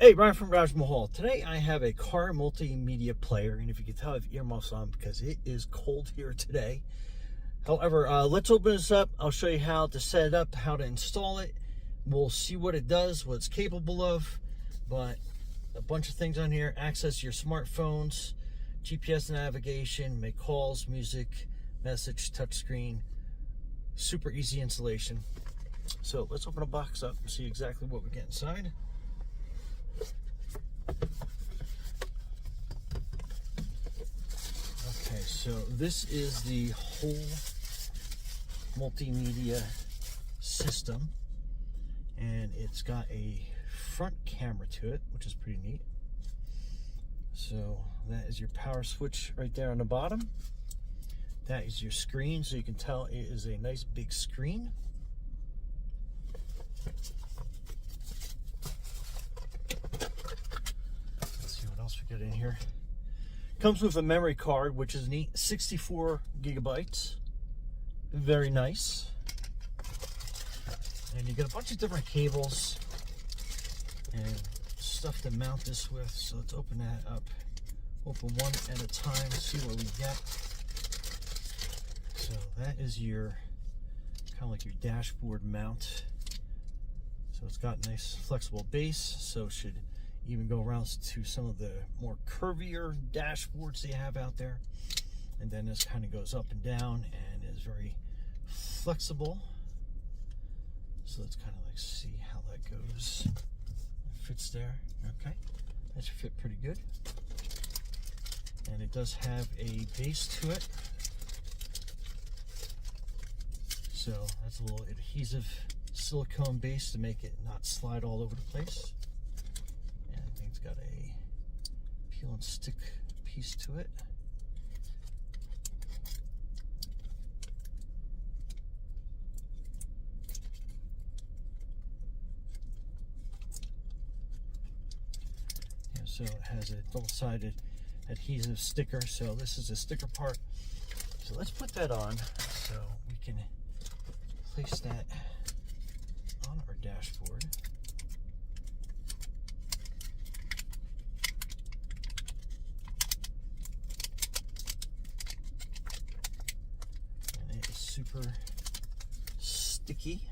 Hey, Brian from Garage Mahal. Today I have a car multimedia player, and if you can tell, I have earmuffs on because it is cold here today. However, let's open this up. I'll show you how to set it up, how to install it. We'll see what it does, what it's capable of, but a bunch of things on here. Access your smartphones, GPS navigation, make calls, music, message, touchscreen. Super easy installation. So let's open a box up and see exactly what we get inside. Okay, so this is the whole multimedia system, and it's got a front camera to it, which is pretty neat. So that is your power switch right there on the bottom. That is your screen, so you can tell it is a nice big screen. We got in here. Comes with a memory card, which is neat. 64 gigabytes. Very nice. And you get a bunch of different cables and stuff to mount this with. So let's open that up. Open one at a time, see what we get. So that is your kind of like your dashboard mount. So it's got a nice flexible base, so it should even go around to some of the more curvier dashboards they have out there. And then this kind of goes up and down and is very flexible. So let's kind of like see how that goes. It fits there. Okay, that should fit pretty good. And it does have a base to it. So that's a little adhesive silicone base to make it not slide all over the place. Got a peel and stick piece to it. Yeah, so it has a double-sided adhesive sticker. So this is a sticker part. So let's put that on so we can place that on our dashboard. Super sticky.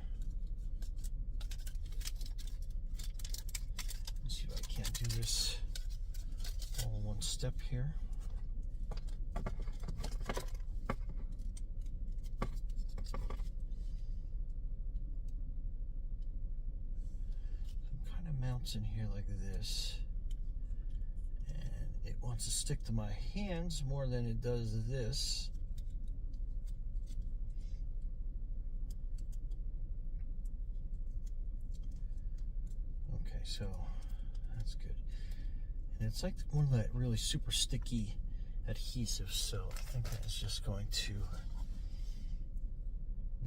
Let's see if I can't do this all in one step here. It kind of mounts in here like this, and it wants to stick to my hands more than it does this. So that's good. And it's like one of that really super sticky adhesives, so I think that's just going to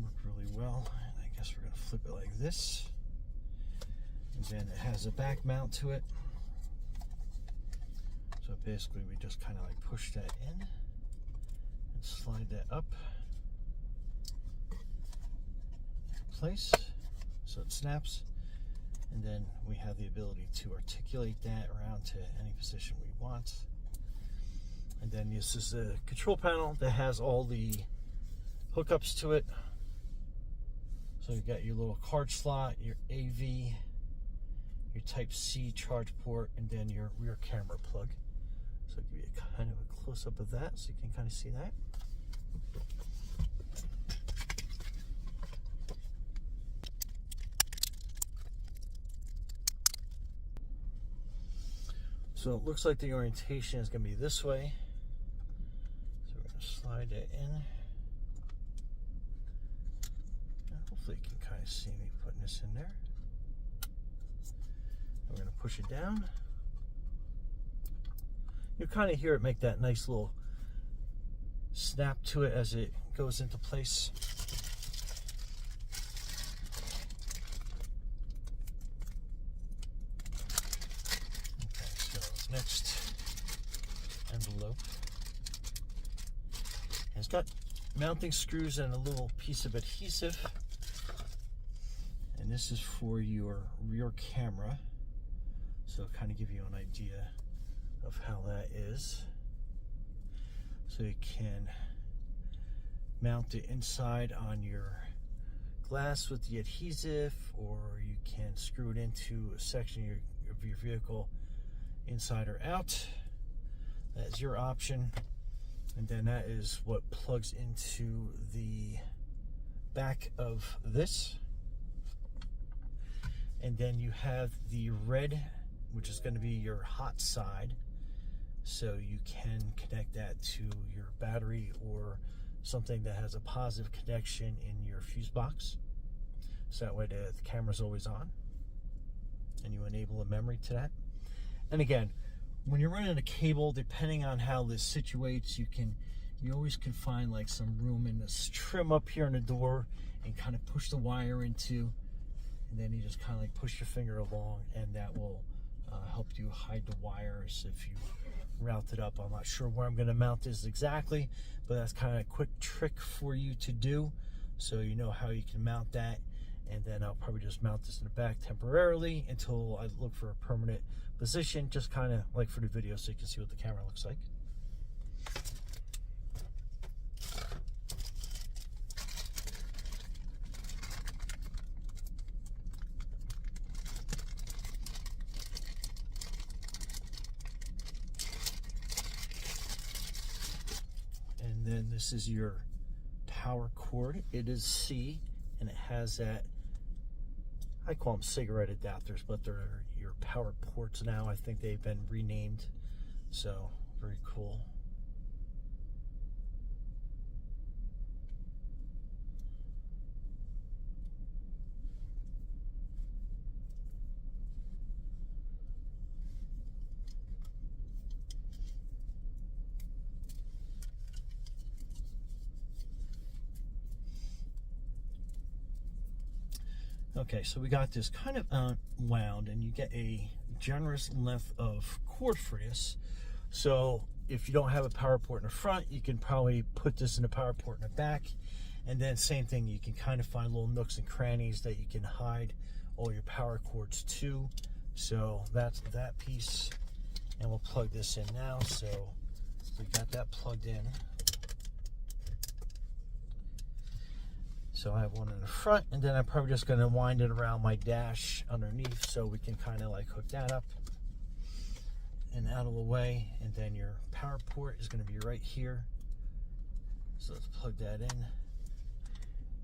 work really well. And I guess we're going to flip it like this. And then it has a back mount to it. So basically we just kind of like push that in and slide that up in place so it snaps. And then we have the ability to articulate that around to any position we want. And then this is a control panel that has all the hookups to it. So you've got your little card slot, your AV, your Type-C charge port, and then your rear camera plug. So I'll give you a kind of a close-up of that so you can kind of see that. So it looks like the orientation is going to be this way. So we're going to slide that in. And hopefully you can kind of see me putting this in there. And we're going to push it down. You'll kind of hear it make that nice little snap to it as it goes into place. Next envelope. And it's got mounting screws and a little piece of adhesive. And this is for your rear camera. So kind of give you an idea of how that is. So you can mount it inside on your glass with the adhesive, or you can screw it into a section of your vehicle inside or out. That's your option. And then that is what plugs into the back of this. And then you have the red, which is going to be your hot side. So you can connect that to your battery or something that has a positive connection in your fuse box. So that way the camera's always on. And you enable a memory to that. And again, when you're running a cable, depending on how this situates, you always can find like some room in this trim up here on the door and kind of push the wire into, and then you just kind of like push your finger along, and that will help you hide the wires if you route it up. I'm not sure where I'm going to mount this exactly, but that's kind of a quick trick for you to do, so you know how you can mount that. And then I'll probably just mount this in the back temporarily until I look for a permanent position, just kind of like for the video, so you can see what the camera looks like. And then this is your power cord. It is C, and it has that, I call them cigarette adapters, but they're your power ports now. I think they've been renamed, so very cool. Okay, so we got this kind of wound, and you get a generous length of cord for this. So if you don't have a power port in the front, you can probably put this in the power port in the back. And then same thing, you can kind of find little nooks and crannies that you can hide all your power cords to. So that's that piece. And we'll plug this in now. So we got that plugged in. So I have one in the front, and then I'm probably just going to wind it around my dash underneath, so we can kind of like hook that up and out of the way. And then your power port is going to be right here. So let's plug that in,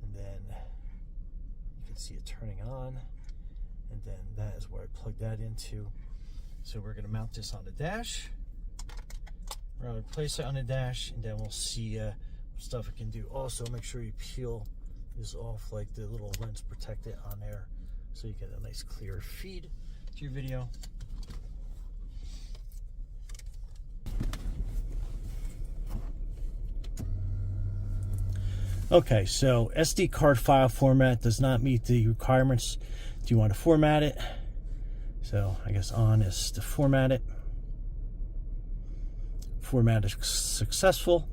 and then you can see it turning on, and then that is where I plug that into. So we're going to mount this on the dash. We're going to place it on the dash, and then we'll see what stuff it can do. Also, make sure you peel is off, like the little lens protector on there, so you get a nice clear feed to your video. Okay, so SD card file format does not meet the requirements. Do you want to format it? So I guess on is to format it. Format is successful.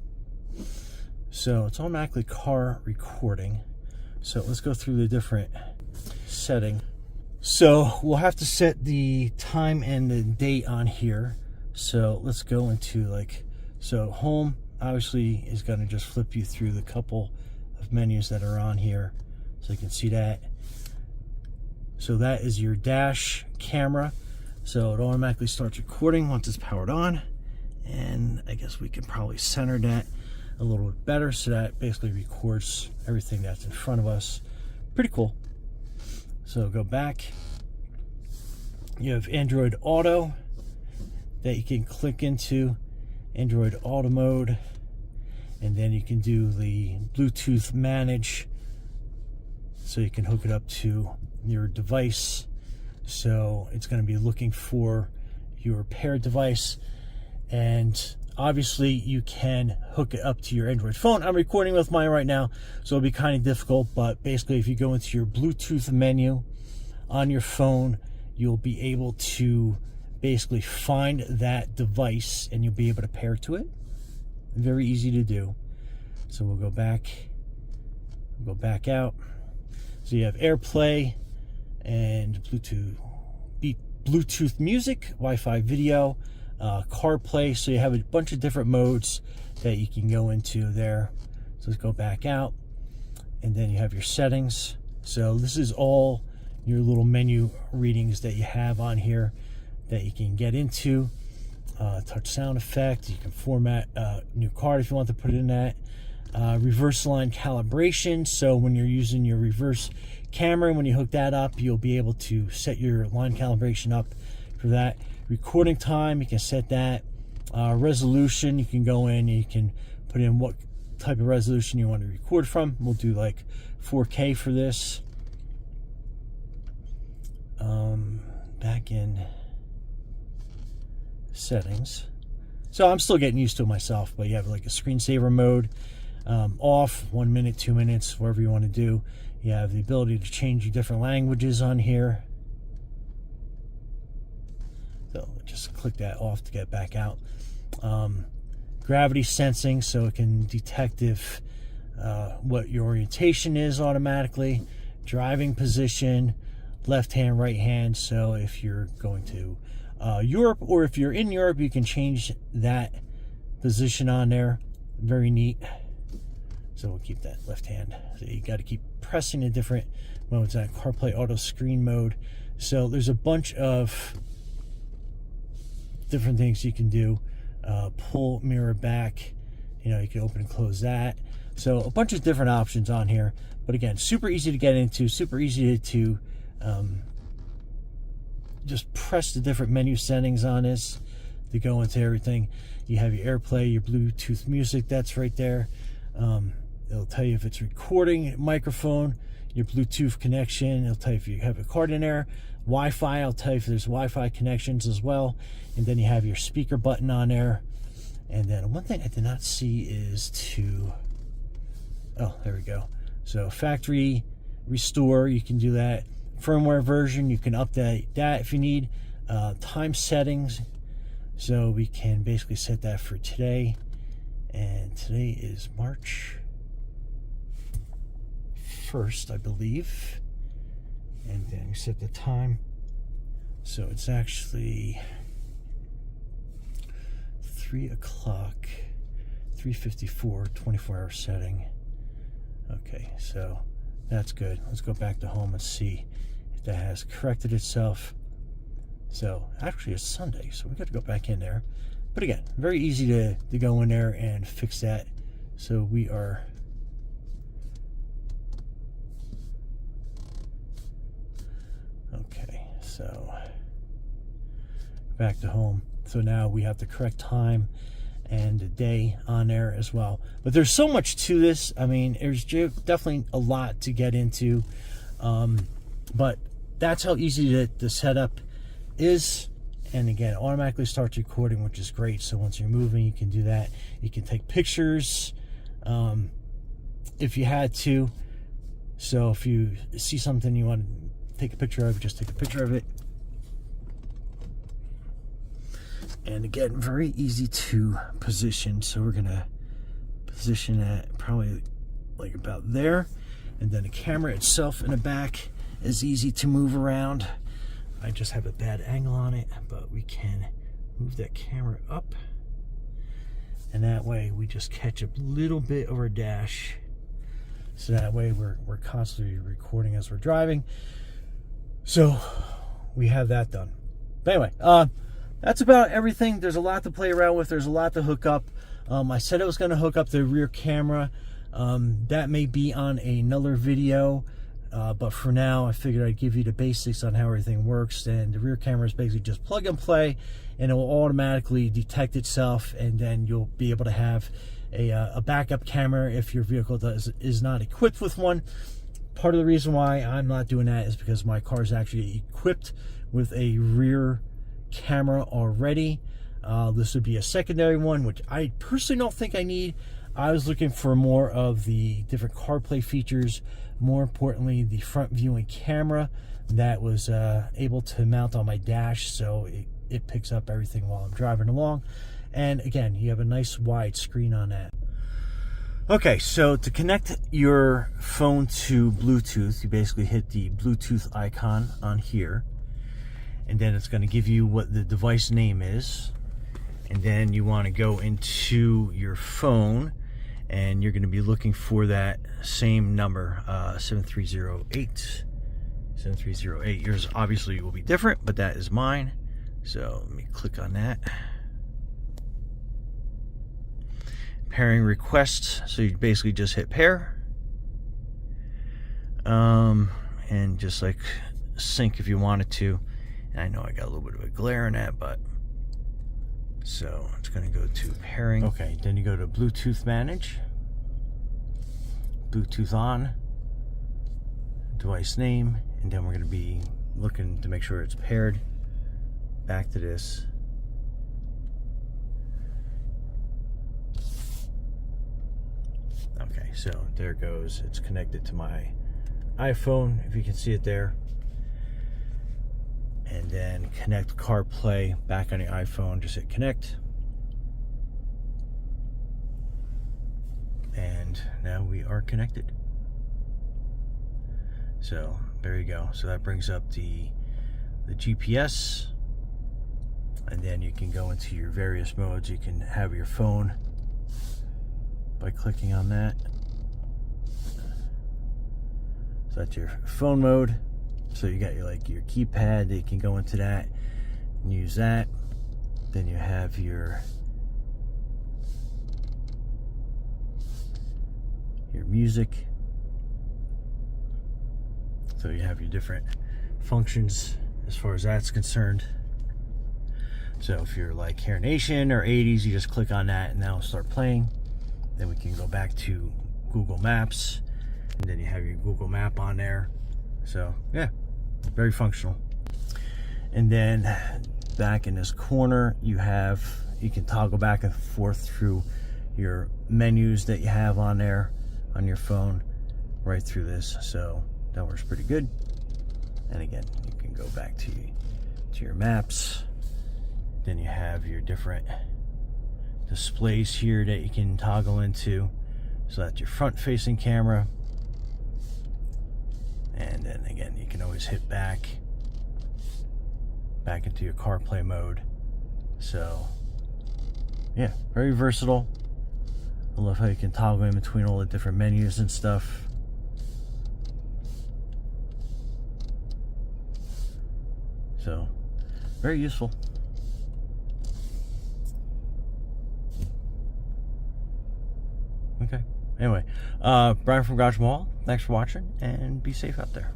So it's automatically car recording. So let's go through the different setting. So we'll have to set the time and the date on here. So let's go into so home obviously is going to just flip you through the couple of menus that are on here. So you can see that. So that is your dash camera. So it automatically starts recording once it's powered on. And I guess we can probably center that a little bit better, so that basically records everything that's in front of us. Pretty cool. So go back. You have Android Auto that you can click into, Android Auto mode, and then you can do the Bluetooth manage, so you can hook it up to your device. So it's going to be looking for your paired device, and obviously you can hook it up to your Android phone. I'm recording with mine right now, so it'll be kind of difficult, but basically if you go into your Bluetooth menu on your phone, you'll be able to basically find that device and you'll be able to pair to it. Very easy to do. So we'll go back out. So you have AirPlay and Bluetooth Bluetooth music, Wi-Fi video, Carplay. So you have a bunch of different modes that you can go into there. So let's go back out, and then you have your settings. So this is all your little menu readings that you have on here that you can get into. Touch sound effect. You can format a new card if you want to put it in that. Reverse line calibration. So when you're using your reverse camera, when you hook that up, you'll be able to set your line calibration up for that. Recording time, you can set that. Resolution, you can go in and you can put in what type of resolution you want to record from. We'll do like 4K for this. Back in settings. So I'm still getting used to it myself, but you have like a screensaver mode, off, 1 minute, 2 minutes, whatever you want to do. You have the ability to change your different languages on here. So just click that off to get back out. Gravity sensing, so it can detect if what your orientation is automatically. Driving position, left hand, right hand. So if you're going to Europe, or if you're in Europe, you can change that position on there. Very neat. So we'll keep that left hand. So you got to keep pressing the different modes. That CarPlay auto screen mode. So there's a bunch of different things you can do. Pull mirror back. You know, you can open and close that. So a bunch of different options on here. But again, super easy to get into. Super easy to just press the different menu settings on this to go into everything. You have your AirPlay, your Bluetooth music, that's right there. It'll tell you if it's recording, microphone, your Bluetooth connection. It'll tell you if you have a card in there. Wi-Fi, I'll tell you if there's Wi-Fi connections as well. And then you have your speaker button on there. And then one thing I did not see is oh, there we go. So factory restore, you can do that. Firmware version, you can update that if you need. Time settings, so we can basically set that for today, and today is March 1st, I believe. And then we set the time, so it's actually 3 o'clock, 3:54, 24-hour setting. Okay, so that's good. Let's go back to home and see if that has corrected itself. So actually it's Sunday, so we got to go back in there. But again, very easy to go in there and fix that. So we are okay, so back to home. So now we have the correct time and the day on there as well. But there's so much to this. I mean, there's definitely a lot to get into. But that's how easy the setup is. And again, automatically starts recording, which is great. So once you're moving, you can do that. You can take pictures if you had to. So if you see something you want to take a picture of, just take a picture of it. And again, very easy to position. So we're gonna position that probably like about there. And then the camera itself in the back is easy to move around. I just have a bad angle on it, but we can move that camera up. And that way we just catch a little bit of our dash. So that way we're constantly recording as we're driving. So we have that done. But anyway, that's about everything. There's a lot to play around with. There's a lot to hook up. I said I was going to hook up the rear camera. That may be on another video. But for now, I figured I'd give you the basics on how everything works. And the rear camera is basically just plug and play, and it will automatically detect itself. And then you'll be able to have a backup camera if your vehicle is not equipped with one. Part of the reason why I'm not doing that is because my car is actually equipped with a rear camera already. This would be a secondary one, which I personally don't think I need. I was looking for more of the different CarPlay features, more importantly the front viewing camera that was able to mount on my dash, so it picks up everything while I'm driving along. And again, you have a nice wide screen on that. Okay, so to connect your phone to Bluetooth, you basically hit the Bluetooth icon on here. and then it's going to give you what the device name is, and then you want to go into your phone, and you're going to be looking for that same number, 7308. 7308. Yours obviously will be different, but that is mine. So let me click on that. Pairing requests. So you basically just hit pair. And just like sync if you wanted to. And I know I got a little bit of a glare in that, but so it's going to go to pairing. Okay, then you go to Bluetooth manage. Bluetooth on. Device name. And then we're going to be looking to make sure it's paired. Back to this. Okay, so there it goes. It's connected to my iPhone, if you can see it there. And then connect CarPlay back on the iPhone. Just hit connect. And now we are connected. So there you go. So that brings up the GPS, and then you can go into your various modes. You can have your phone by clicking on that. So that's your phone mode. So you got your keypad. You can go into that and use that. Then you have your music. So you have your different functions as far as that's concerned. So if you're like Hair Nation or 80s, you just click on that and that'll start playing. Then we can go back to Google Maps, and then you have your Google Map on there. So yeah, very functional. And then back in this corner, you can toggle back and forth through your menus that you have on there on your phone right through this. So that works pretty good. And again, you can go back to your maps. Then you have your different displays here that you can toggle into. So that's your front facing camera. And then again, you can always hit back into your CarPlay mode. So yeah, very versatile. I love how you can toggle in between all the different menus and stuff. So very useful. Okay. Anyway, Brian from Garage Mall. Thanks for watching, and be safe out there.